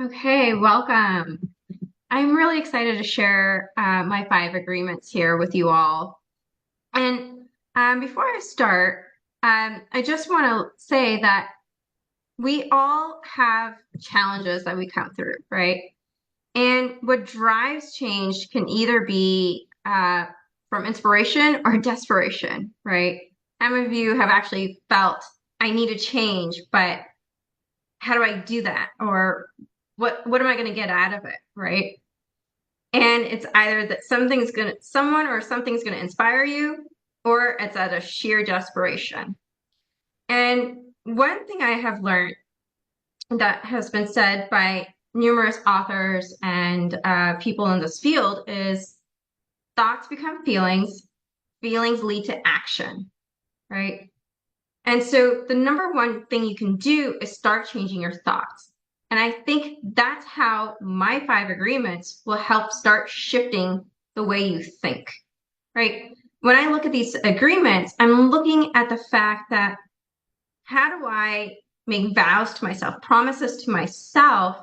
Okay, welcome. I'm really excited to share my five agreements here with you all. And before I start, I just want to say that we all have challenges that we come through, right? And what drives change can either be from inspiration or desperation, right? Some of you have actually felt, I need to change, but how do I do that? Or what am I going to get out of it, right? And it's either that someone or something's gonna inspire you, or it's out of sheer desperation. And one thing I have learned that has been said by numerous authors and people in this field is thoughts become feelings, feelings lead to action, right? And so the number one thing you can do is start changing your thoughts. And I think that's how my five agreements will help start shifting the way you think, right? When I look at these agreements, I'm looking at the fact that how do I make vows to myself, promises to myself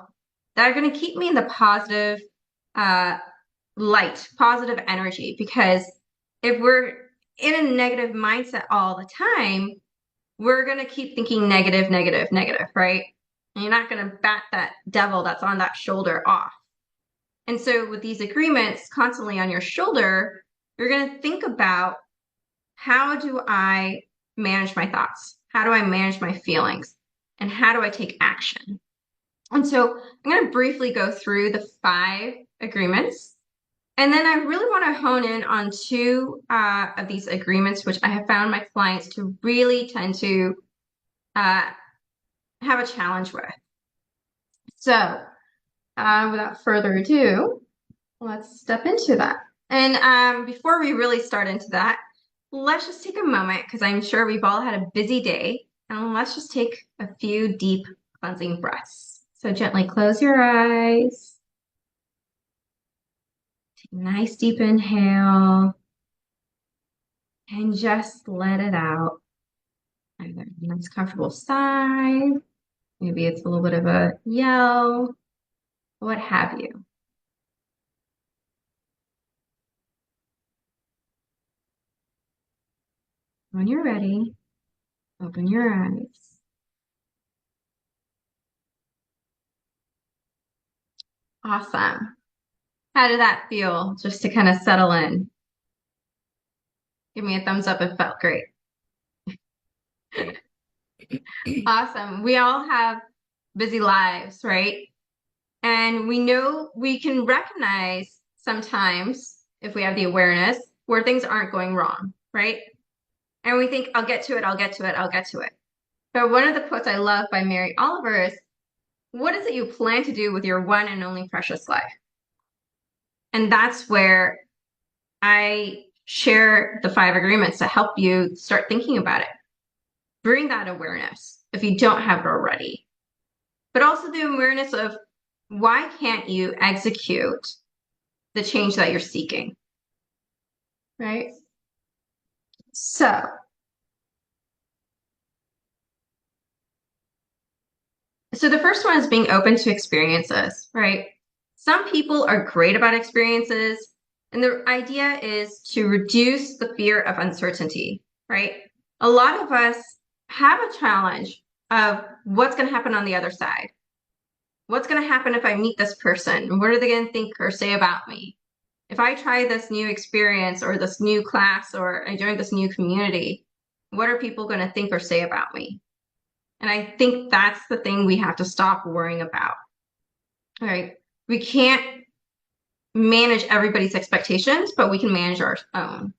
that are going to keep me in the positive uh, light, positive energy? Because if we're in a negative mindset all the time, we're going to keep thinking negative, negative, negative, right? And you're not going to bat that devil that's on that shoulder off. And so with these agreements constantly on your shoulder, you're going to think about how do I manage my thoughts? How do I manage my feelings? And how do I take action? And so I'm going to briefly go through the five agreements. And then I really want to hone in on two of these agreements, which I have found my clients to really tend to uh, have a challenge with. So, without further ado, let's step into that. And before we really start into that, let's just take a moment because I'm sure we've all had a busy day. And let's just take a few deep cleansing breaths. So, gently close your eyes. Take a nice deep inhale and just let it out. Either a nice comfortable sigh, maybe it's a little bit of a yell, what have you. When you're ready, open your eyes. Awesome. How did that feel just to kind of settle in? Give me a thumbs up if it felt great. Awesome. We all have busy lives, right? And we know we can recognize sometimes if we have the awareness where things aren't going wrong, right? And we think, I'll get to it, I'll get to it, I'll get to it. But one of the quotes I love by Mary Oliver is, what is it you plan to do with your one and only precious life? And that's where I share the five agreements to help you start thinking about it. Bring that awareness if you don't have it already, but also the awareness of why can't you execute the change that you're seeking, right? So the first one is being open to experiences, right? Some people are great about experiences, and the idea is to reduce the fear of uncertainty, right? A lot of us have a challenge of what's going to happen on the other side. What's going to happen if I meet this person? What are they going to think or say about me? If I try this new experience or this new class or I join this new community, what are people going to think or say about me? And I think that's the thing we have to stop worrying about. All right. We can't manage everybody's expectations, but we can manage our own.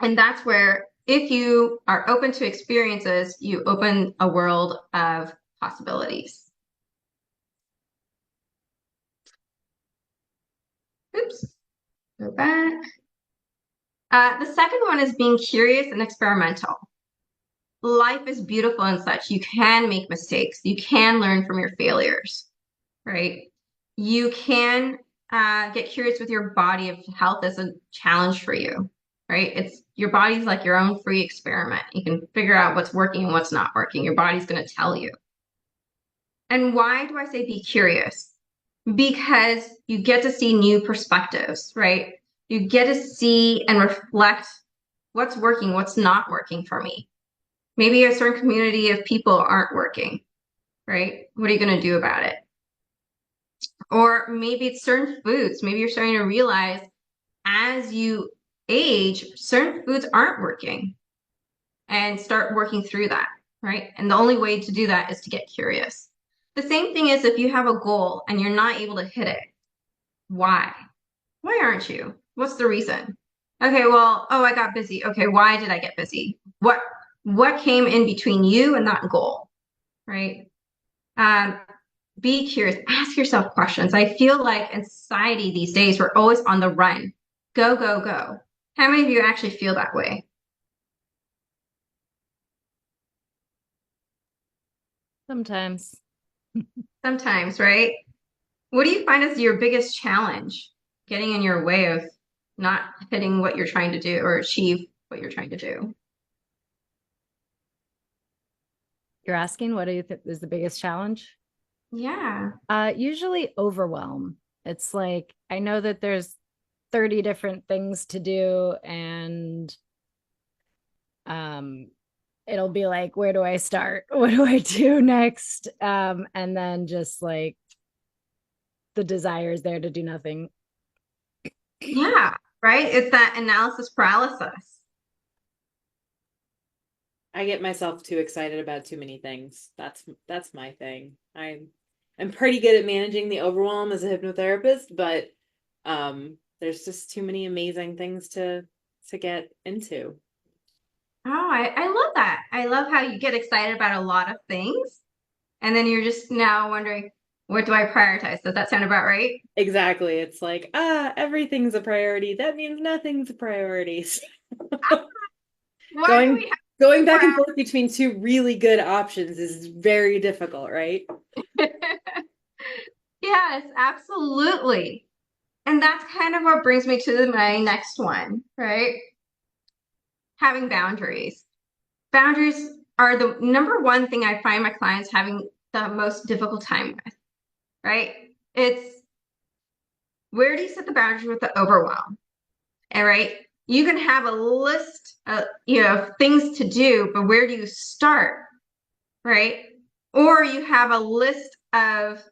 And that's where, if you are open to experiences, you open a world of possibilities. Oops, go back. The second one is being curious and experimental. Life is beautiful and such. You can make mistakes. You can learn from your failures, right? You can get curious with your body if health is a challenge for you, right? It's your body's like your own free experiment. You can figure out what's working and what's not working. Your body's going to tell you. And why do I say be curious? Because you get to see new perspectives, right? You get to see and reflect what's working, what's not working for me. Maybe a certain community of people aren't working, right? What are you going to do about it? Or maybe it's certain foods. Maybe you're starting to realize as you age, certain foods aren't working and start working through that, right? And the only way to do that is to get curious. The same thing is if you have a goal and you're not able to hit it, why? Why aren't you? What's the reason? Okay, well, oh, I got busy. Okay, why did I get busy? What came in between you and that goal, right? Um, be curious, ask yourself questions. I feel like in society these days, we're always on the run. Go, go, go. How many of you actually feel that way? Sometimes. Sometimes, right? What do you find is your biggest challenge getting in your way of not hitting what you're trying to do or achieve what you're trying to do? You're asking what do you think is the biggest challenge? Yeah. Usually overwhelm. It's like I know that there's 30 different things to do and um it'll be like where do I start? What do I do next? And then just like the desire is there to do nothing. Yeah, right? It's that analysis paralysis. I get myself too excited about too many things. That's my thing. I'm pretty good at managing the overwhelm as a hypnotherapist, but there's just too many amazing things to get into. Oh, I love that. I love how you get excited about a lot of things, and then you're just now wondering, what do I prioritize? Does that sound about right? Exactly. It's like, everything's a priority. That means nothing's a priority. Why do Going we have going back and four forth between two really good options is very difficult, right? hours? Yes, absolutely. And that's kind of what brings me to my next one, right? Having boundaries. Boundaries are the number one thing I find my clients having the most difficult time with, right? It's where do you set the boundaries with the overwhelm? All right. You can have a list of, things to do, but where do you start? Right. Or you have a list of,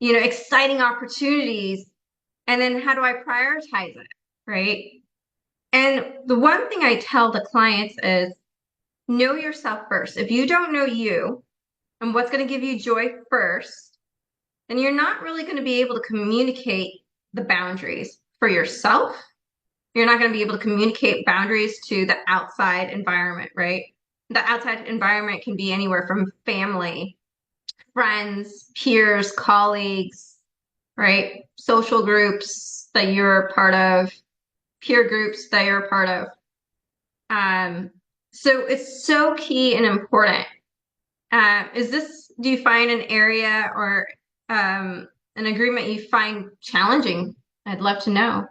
exciting opportunities. And then how do I prioritize it? Right. And the one thing I tell the clients is know yourself first. If you don't know you and what's going to give you joy first, then you're not really going to be able to communicate the boundaries for yourself. You're not going to be able to communicate boundaries to the outside environment, right? The outside environment can be anywhere from family, friends, peers, colleagues, right? Social groups that you're a part of, peer groups that you're a part of. Um, so it's so key and important. Do you find an area or an agreement you find challenging? I'd love to know.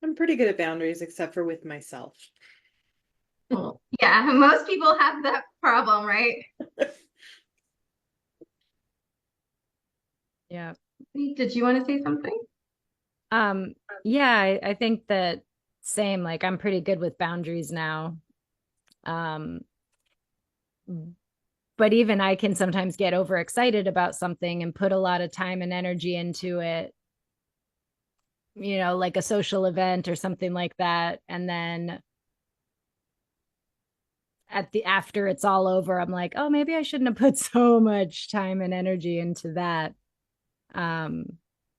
I'm pretty good at boundaries except for with myself. Well, yeah, most people have that problem, right? Yeah. Did you want to say something? Um, yeah, I think that same, like I'm pretty good with boundaries now. Um, but even I can sometimes get overexcited about something and put a lot of time and energy into it, like a social event or something like that. And then at the after it's all over, I'm like, oh, maybe I shouldn't have put so much time and energy into that. Um,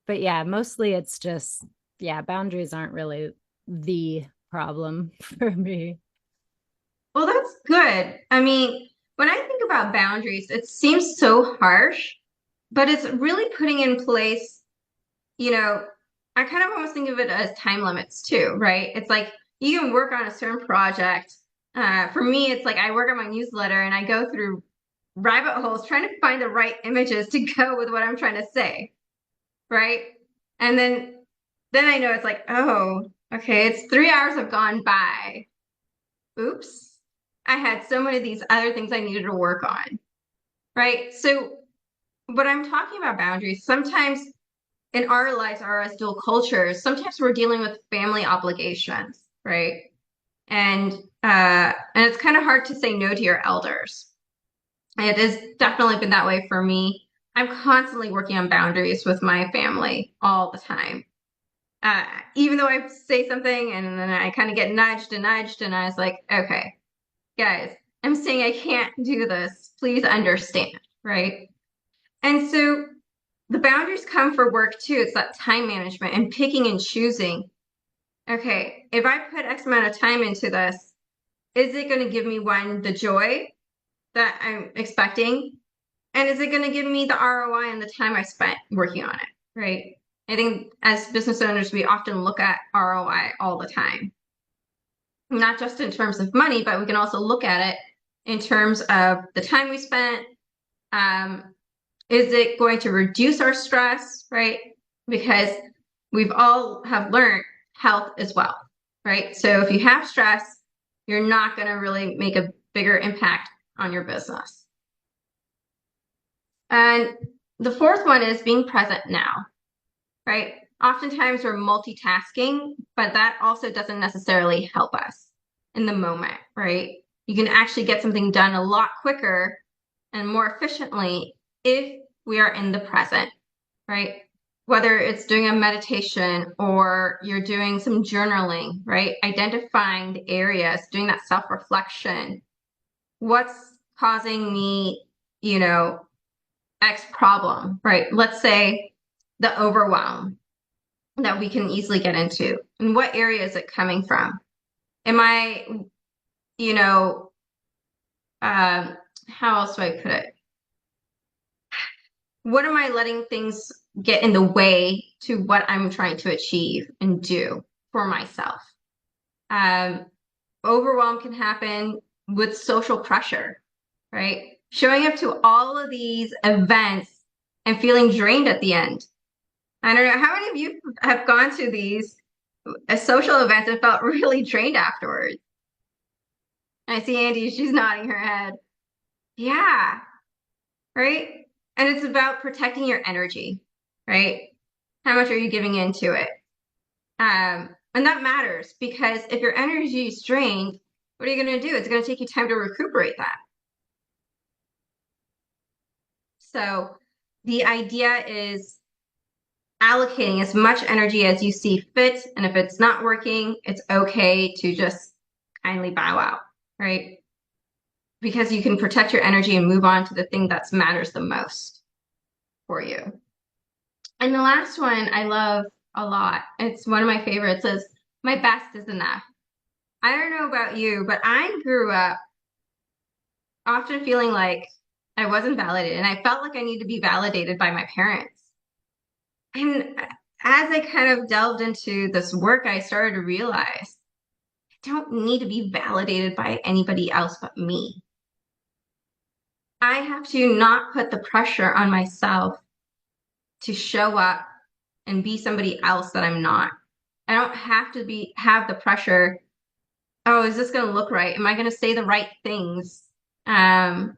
but yeah, mostly it's just, yeah, boundaries aren't really the problem for me. Well, that's good. I mean, when I think about boundaries, it seems so harsh, but it's really putting in place, you know, I kind of almost think of it as time limits too, right? It's like you can work on a certain project. For me, it's like I work on my newsletter and I go through rabbit holes trying to find the right images to go with what I'm trying to say, right? And then I know it's like, oh, okay, it's 3 hours have gone by. Oops. I had so many of these other things I needed to work on, right? So when I'm talking about boundaries, sometimes in our lives, our as dual cultures, sometimes we're dealing with family obligations, right? And it's kind of hard to say no to your elders. It has definitely been that way for me. I'm constantly working on boundaries with my family all the time. Uh, Even though I say something and then I kind of get nudged and nudged, and I was like, okay, guys, I'm saying I can't do this. Please understand, right? And so the boundaries come for work too. It's that time management and picking and choosing. Okay, if I put X amount of time into this, is it going to give me one, the joy that I'm expecting? And is it going to give me the ROI and the time I spent working on it? Right. I think as business owners, we often look at ROI all the time, not just in terms of money, but we can also look at it in terms of the time we spent. Um, is it going to reduce our stress? Right. Because we've all have learned health as well. Right. So if you have stress, you're not going to really make a bigger impact on your business. And the fourth one is being present now, right? Oftentimes we're multitasking, but that also doesn't necessarily help us in the moment, right? You can actually get something done a lot quicker and more efficiently if we are in the present, right? Whether it's doing a meditation or you're doing some journaling, right? Identifying the areas, doing that self-reflection. What's causing me, you know, X problem, right? Let's say the overwhelm that we can easily get into. And what area is it coming from? Am I, you know, how else do I put it? What am I letting things get in the way to what I'm trying to achieve and do for myself? Um, Overwhelm can happen with social pressure, right? Showing up to all of these events and feeling drained at the end. I don't know. How many of you have gone to these social events and felt really drained afterwards? I see Andy, she's nodding her head. Yeah, right? And it's about protecting your energy, right? How much are you giving into it? And that matters because if your energy is drained, what are you going to do? It's going to take you time to recuperate that. So the idea is allocating as much energy as you see fit. And if it's not working, it's okay to just kindly bow out, right? Because you can protect your energy and move on to the thing that matters the most for you. And the last one I love a lot. It's one of my favorites is my best is enough. I don't know about you, but I grew up often feeling like I wasn't validated and I felt like I needed to be validated by my parents. And as I kind of delved into this work, I started to realize I don't need to be validated by anybody else but me. I have to not put the pressure on myself to show up and be somebody else that I'm not. I don't have to have the pressure. Oh, is this going to look right? Am I going to say the right things? Um,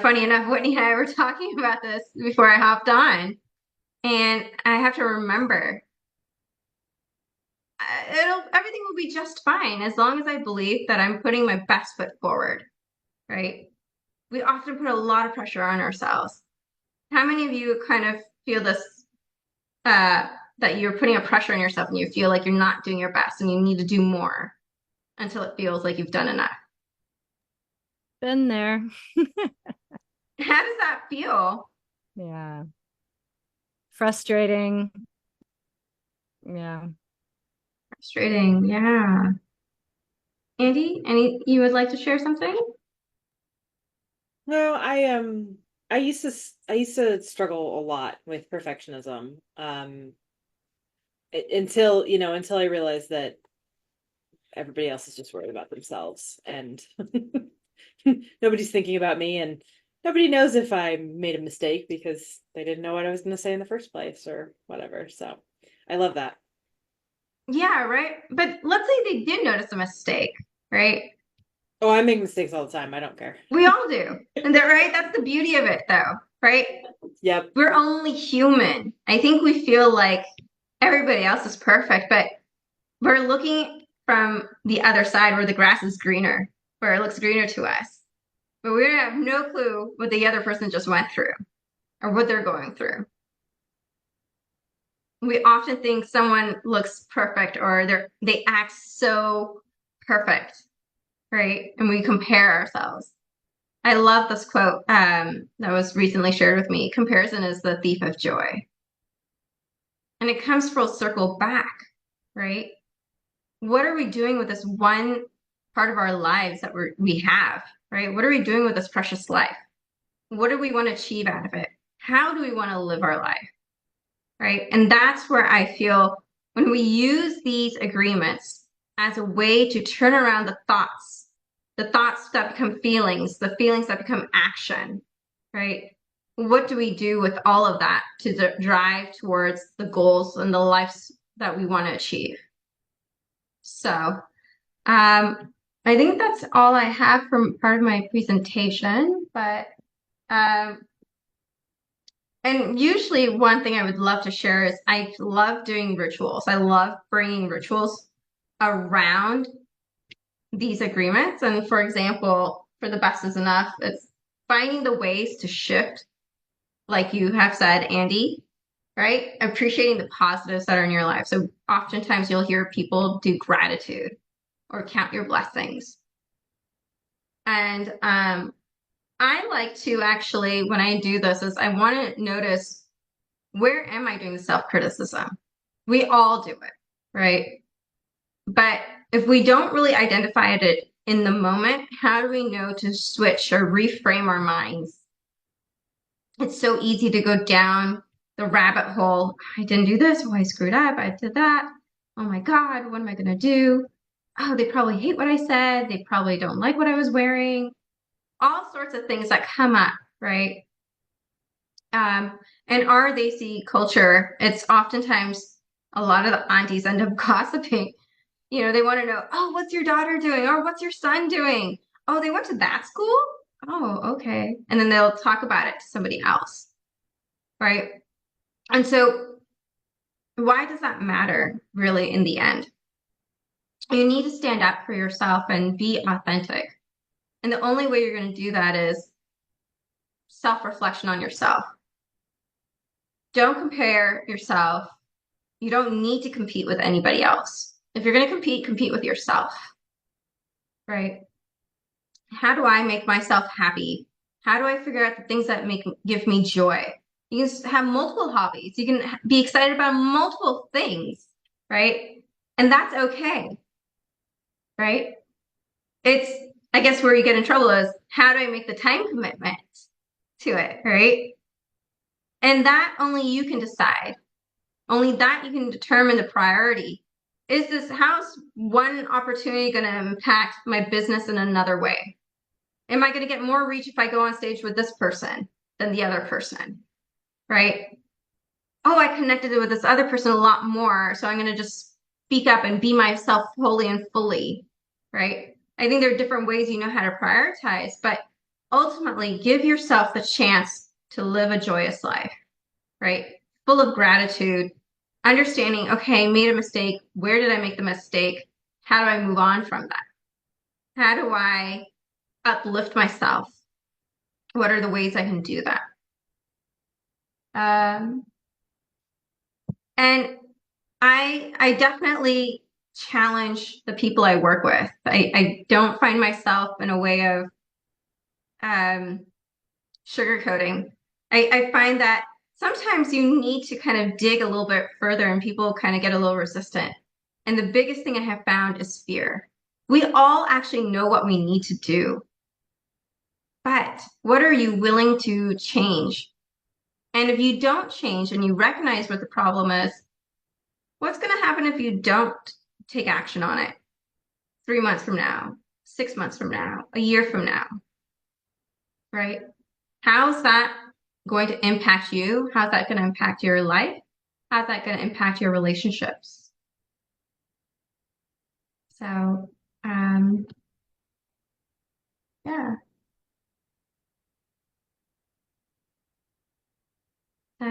Funny enough, Whitney and I were talking about this before I hopped on, and I have to remember everything will be just fine as long as I believe that I'm putting my best foot forward, right? We often put a lot of pressure on ourselves. How many of you kind of feel this uh, that you're putting a pressure on yourself and you feel like you're not doing your best and you need to do more until it feels like you've done enough? Been there. How does that feel? Yeah. Frustrating. Yeah. Frustrating, yeah. Andy, any you would like to share something? No, I used to struggle a lot with perfectionism. Until I realized that everybody else is just worried about themselves and nobody's thinking about me, and nobody knows if I made a mistake because they didn't know what I was going to say in the first place or whatever. So I love that. Yeah, right. But let's say they did notice a mistake, right? Oh, I make mistakes all the time. I don't care. We all do. And that right? That's the beauty of it though, right? Yep. We're only human. I think we feel like everybody else is perfect, but we're looking from the other side where the grass is greener, where it looks greener to us. But we have no clue what the other person just went through or what they're going through. We often think someone looks perfect or they act so perfect, right? And we compare ourselves. I love this quote that was recently shared with me. Comparison is the thief of joy. And it comes full circle back, right? What are we doing with this one part of our lives that we have, right? What are we doing with this precious life? What do we want to achieve out of it? How do we want to live our life, right? And that's where I feel when we use these agreements as a way to turn around the thoughts that become feelings, the feelings that become action, right? What do we do with all of that to drive towards the goals and the lives that we want to achieve? So, I think that's all I have from part of my presentation, but um, and usually one thing I would love to share is I love doing rituals. I love bringing rituals around these agreements. And for example, for the best is enough, it's finding the ways to shift, like you have said, Andy, right? Appreciating the positives that are in your life. So oftentimes you'll hear people do gratitude or count your blessings. And I like to actually, when I do this, is I want to notice where am I doing the self-criticism? We all do it, right? But if we don't really identify it in the moment, how do we know to switch or reframe our minds? It's so easy to go down the rabbit hole. I didn't do this. Oh, I screwed up. I did that. Oh my God, what am I going to do? Oh, they probably hate what I said. They probably don't like what I was wearing. All sorts of things that come up, right? Um, in our Desi culture, it's oftentimes a lot of the aunties end up gossiping. You know, they want to know, oh, what's your daughter doing? Or what's your son doing? Oh, they went to that school? Oh, okay. And then they'll talk about it to somebody else, right? And so, why does that matter really in the end? You need to stand up for yourself and be authentic. And the only way you're going to do that is self reflection on yourself. Don't compare yourself. You don't need to compete with anybody else. If you're going to compete, compete with yourself, right? How do I make myself happy? How do I figure out the things that give me joy? You can have multiple hobbies. You can be excited about multiple things, right? And that's okay, right? It's, I guess, where you get in trouble is how do I make the time commitment to it, right? And that only you can decide. Only that you can determine the priority. Is this, how's one opportunity going to impact my business in another way? Am I going to get more reach if I go on stage with this person than the other person? Right? Oh, I connected with this other person a lot more. So I'm going to just speak up and be myself wholly and fully. Right? I think there are different ways you know how to prioritize, but ultimately give yourself the chance to live a joyous life. Right? Full of gratitude, understanding, okay, made a mistake. Where did I make the mistake? How do I move on from that? How do I uplift myself? What are the ways I can do that? Um, and I definitely challenge the people I work with. I don't find myself in a way of um, sugarcoating. I find that sometimes you need to kind of dig a little bit further and people kind of get a little resistant. And the biggest thing I have found is fear. We all actually know what we need to do, but what are you willing to change? And if you don't change and you recognize what the problem is, what's going to happen if you don't take action on it 3 months from now, 6 months from now, a year from now, right? How's that going to impact you? How's that going to impact your life? How's that going to impact your relationships? So, um,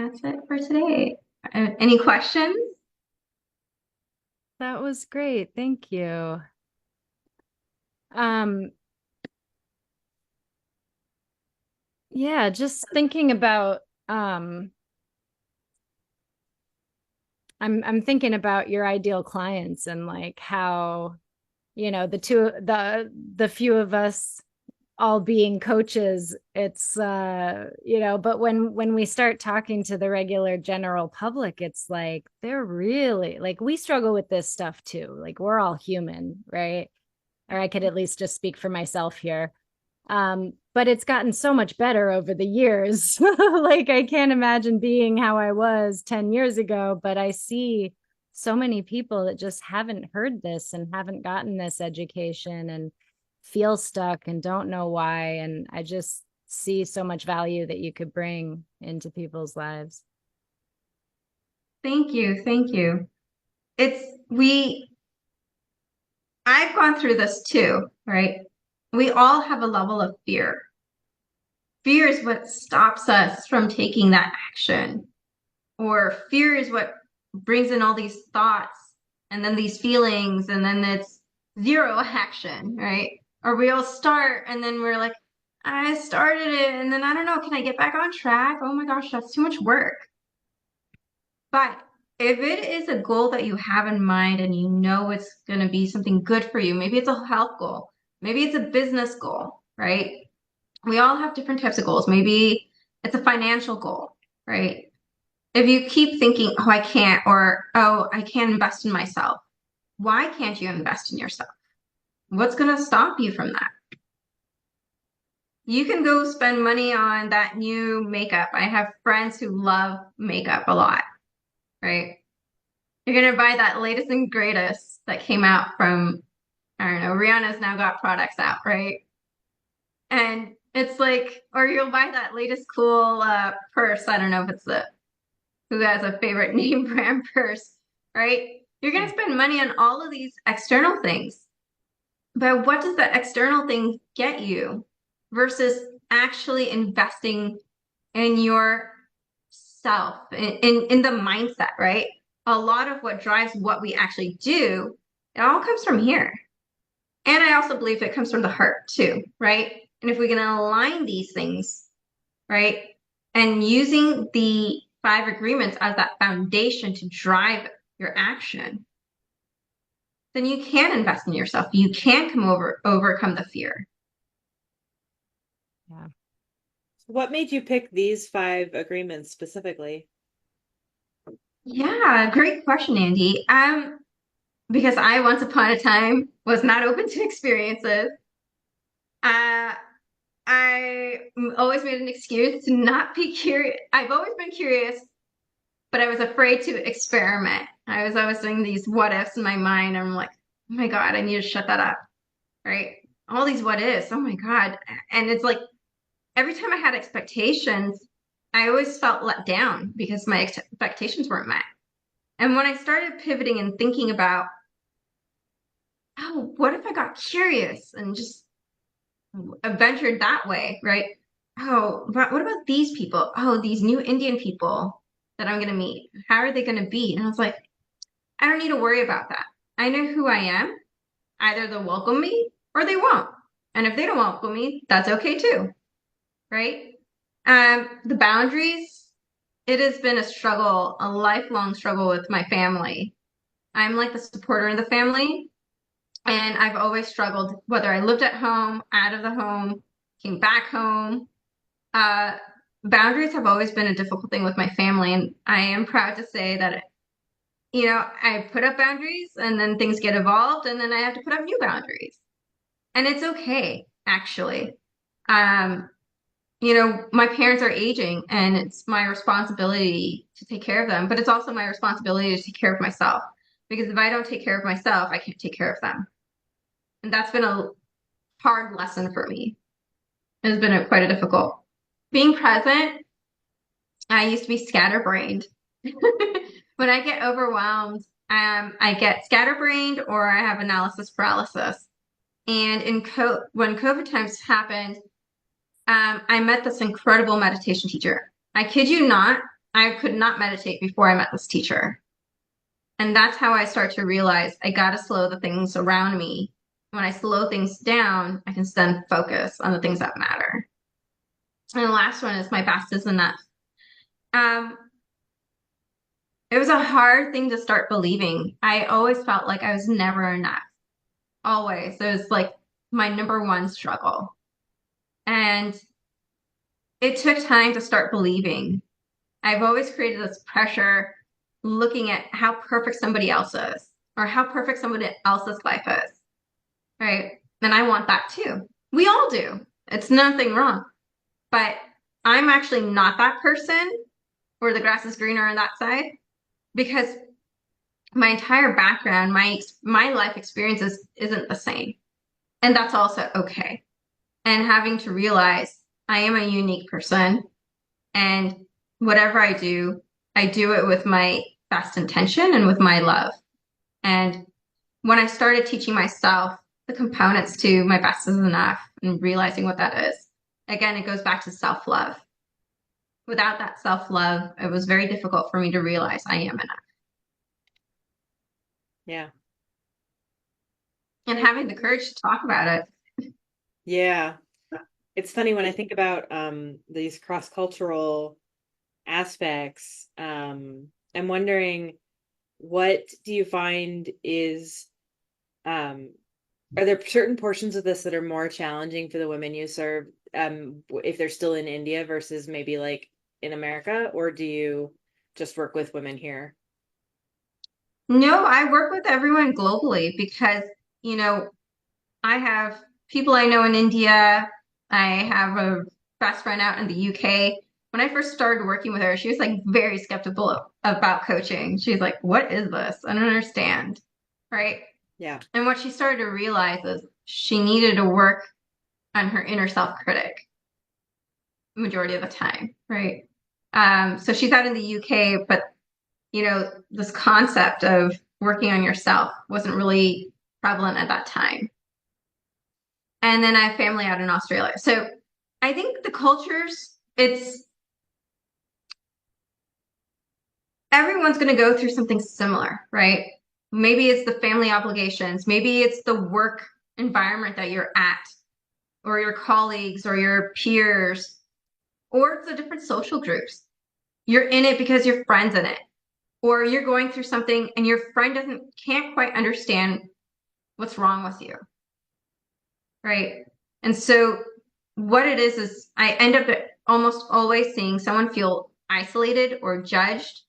that's it for today. Any questions? That was great. Thank you. Um, yeah, just thinking about I'm thinking about your ideal clients and like how, the few of us all being coaches, it's but when we start talking to the regular general public, it's like they're really like we struggle with this stuff too. Like we're all human, right? Or I could at least just speak for myself here. But it's gotten so much better over the years. Like I can't imagine being how I was 10 years ago, but I see so many people that just haven't heard this and haven't gotten this education and feel stuck and don't know why. And I just see so much value that you could bring into people's lives. Thank you. Thank you. It's we I've gone through this too, right? We all have a level of fear. Fear is what stops us from taking that action, or fear is what brings in all these thoughts and then these feelings, and then it's zero action, right? Or we'll start and then we're like, I started it, and then I don't know, can I get back on track? Oh my gosh, that's too much work. But if it is a goal that you have in mind and you know it's going to be something good for you, maybe it's a health goal, maybe it's a business goal, right? We all have different types of goals. Maybe it's a financial goal, right? If you keep thinking, oh, I can't, or oh, I can't invest in myself, why can't you invest in yourself? What's going to stop you from that? You can go spend money on that new makeup. I have friends who love makeup a lot, right? You're gonna buy that latest and greatest that came out from, I don't know, Rihanna's now got products out, right? And it's like, or you'll buy that latest cool purse. I don't know if it's the who has a favorite name brand purse, right? You're gonna spend money on all of these external things. But what does that external thing get you versus actually investing in yourself, in the mindset, right? A lot of what drives what we actually do, it all comes from here. And I also believe it comes from the heart too, right? And if we can align these things, right? And using the five agreements as that foundation to drive your action, then you can invest in yourself. You can overcome the fear. Yeah. What made you pick these five agreements specifically? Yeah, great question, Andy. Because I once upon a time was not open to experiences. Uh, I always made an excuse to not be curious. I've always been curious, but I was afraid to experiment. I was always doing these what ifs in my mind. I'm like, oh my God, I need to shut that up, right? All these what ifs, oh my God. And it's like every time I had expectations, I always felt let down because my expectations weren't met. And when I started pivoting and thinking about, oh, what if I got curious and just ventured that way, right? Oh, but what about these people? Oh, these new Indian people that I'm going to meet. How are they going to be? And I was like, I don't need to worry about that. I know who I am. Either they'll welcome me or they won't. And if they don't welcome me, that's okay too, right? The boundaries, it has been a struggle, a lifelong struggle with my family. I'm like the supporter in the family, and I've always struggled, whether I lived at home, out of the home, came back home. Uh, Boundaries have always been a difficult thing with my family, and I am proud to say that, I put up boundaries and then things get evolved, and then I have to put up new boundaries. And it's okay, actually. Um, my parents are aging, and it's my responsibility to take care of them, but it's also my responsibility to take care of myself. Because if I don't take care of myself, I can't take care of them. And that's been a hard lesson for me. It has been quite a difficult. Being present, I used to be scatterbrained. When I get overwhelmed, I get scatterbrained or I have analysis paralysis. And when COVID times happened, I met this incredible meditation teacher. I kid you not, I could not meditate before I met this teacher. And that's how I start to realize I got to slow the things around me. When I slow things down, I can then focus on the things that matter. And the last one is my best is enough. Um, it was a hard thing to start believing. I always felt like I was never enough. Always. It was like my number one struggle. And it took time to start believing. I've always created this pressure looking at how perfect somebody else is or how perfect somebody else's life is, right? And I want that too. We all do. It's nothing wrong. But I'm actually not that person where the grass is greener on that side because my entire background, my life experiences isn't the same. And that's also okay. And having to realize I am a unique person and whatever I do it with my best intention and with my love. And when I started teaching myself the components to my best is enough and realizing what that is, again, it goes back to self love. Without that self love, it was very difficult for me to realize I am enough. Yeah. And having the courage to talk about it. Yeah. It's funny when I think about these cross-cultural aspects. I'm wondering, what do you find is are there certain portions of this that are more challenging for the women you serve, if they're still in India versus maybe like in America, or do you just work with women here? No, I work with everyone globally because, you know, I have people I know in India. I have a best friend out in the UK. When I first started working with her, she was like very skeptical about coaching. She's like, "What is this? I don't understand." Right? Yeah. And what she started to realize is she needed to work on her inner self-critic majority of the time, right? So she's out in the UK, but this concept of working on yourself wasn't really prevalent at that time. And then I have family out in Australia. So I think the cultures, it's everyone's going to go through something similar, right? Maybe it's the family obligations, maybe it's the work environment that you're at, or your colleagues, or your peers, or it's the different social groups. You're in it because your friend's in it, or you're going through something and your friend can't quite understand what's wrong with you, right? And so what it is I end up almost always seeing someone feel isolated or judged,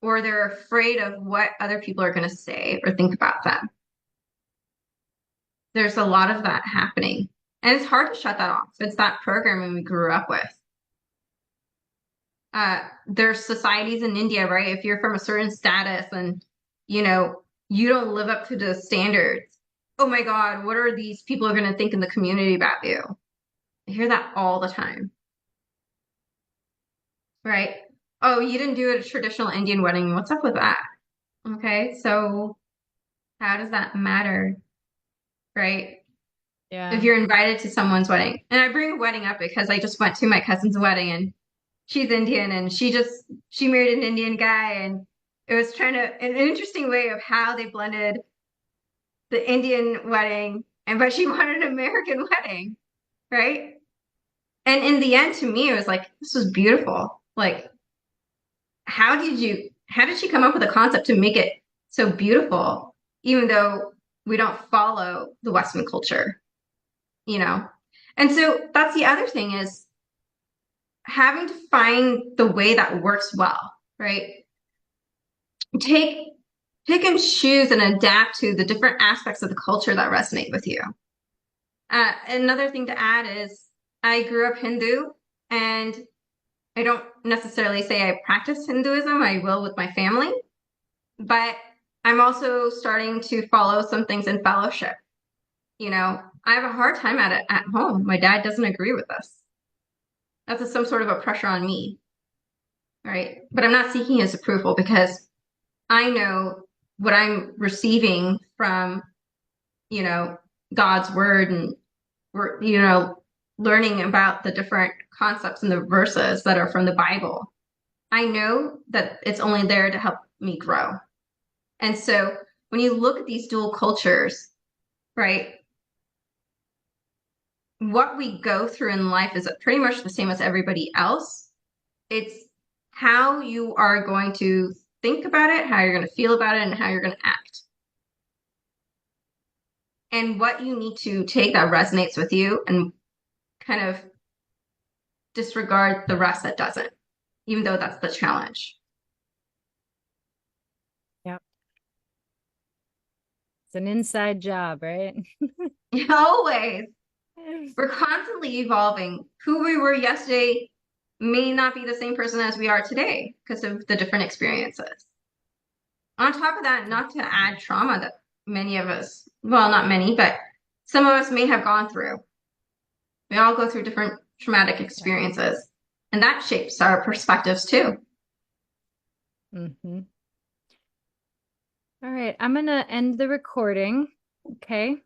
or they're afraid of what other people are going to say or think about them. There's a lot of that happening. And it's hard to shut that off. It's that programming we grew up with. There's societies in India, right? If you're from a certain status and you don't live up to the standards, oh my God, what are these people going to think in the community about you? I hear that all the time, right? Oh, you didn't do a traditional Indian wedding. What's up with that? Okay, so how does that matter, right? If Yeah. you're invited to someone's wedding, and I bring a wedding up because I just went to my cousin's wedding and she's Indian and she married an Indian guy and it was an interesting way of how they blended the Indian wedding but she wanted an American wedding, right? And in the end, to me, it was like, this was beautiful. Like, how did she come up with a concept to make it so beautiful, even though we don't follow the Western culture, you know? And so that's the other thing is having to find the way that works well, right? Take pick and choose and adapt to the different aspects of the culture that resonate with you. Another thing to add is I grew up Hindu and I don't necessarily say I practice Hinduism. I will with my family, but I'm also starting to follow some things in fellowship. I have a hard time at it at home. My dad doesn't agree with this. That's some sort of a pressure on me, right? But I'm not seeking his approval because I know what I'm receiving from, you know, God's word and we're, learning about the different concepts in the verses that are from the Bible. I know that it's only there to help me grow. And so when you look at these dual cultures, right, what we go through in life is pretty much the same as everybody else. It's how you are going to think about it, how you're going to feel about it, and how you're going to act. And what you need to take that resonates with you and kind of disregard the rest that doesn't, even though that's the challenge. Yep. It's an inside job, right? Always. We're constantly evolving. Who we were yesterday may not be the same person as we are today because of the different experiences. On top of that, not to add trauma that many of us, well, not many, but some of us may have gone through. We all go through different traumatic Yeah. experiences, and that shapes our perspectives too. Mm-hmm. All right, I'm gonna end the recording. Okay.